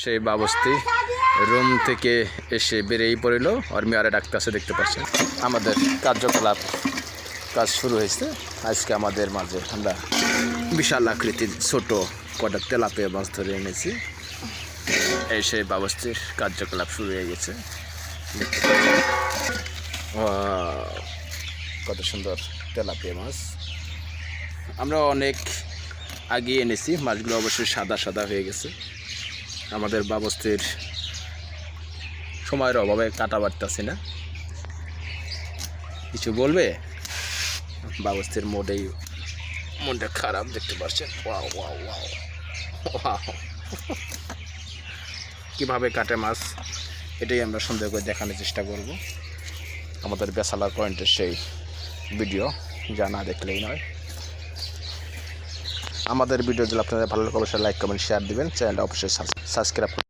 সেই বাবস্তি রুম থেকে এসে বেরিয়েই পড়িল আর মেয়ারে ডাকতেছে, দেখতে পাচ্ছেন। আমাদের কার্যকলাপ কাজ শুরু হয়েছে। আজকে আমাদের মাঝে আমরা বিশাল আকৃতির ছোট কটা তেলাপিয়া মাছ ধরে এনেছি। এই সেই বাবস্তির কার্যকলাপ শুরু হয়ে গেছে। কত সুন্দর তেলাপিয়া মাছ। আমরা অনেক আগে এনেছি মাছগুলো, অবশ্যই সাদা সাদা হয়ে গেছে। আমাদের বাবস্তির সময়ের অভাবে কাটা বাড়তেছি না। কিছু বলবে? বাবস্তির মনটা খারাপ, দেখতে পাচ্ছেন। ওয়াও ওয়াও ওয়াও ওয়াও, কীভাবে কাটে মাছ এটাই আমরা সুন্দর করে দেখানোর চেষ্টা করব। আমাদের বেসালার পয়েন্টের সেই ভিডিও, যা না দেখলেই নয়। আমাদের ভিডিও যদি আপনাদের ভালো লাগে অবশ্যই লাইক কমেন্ট শেয়ার দিবেন। চ্যানেলটা অবশ্যই সাবস্ক্রাইব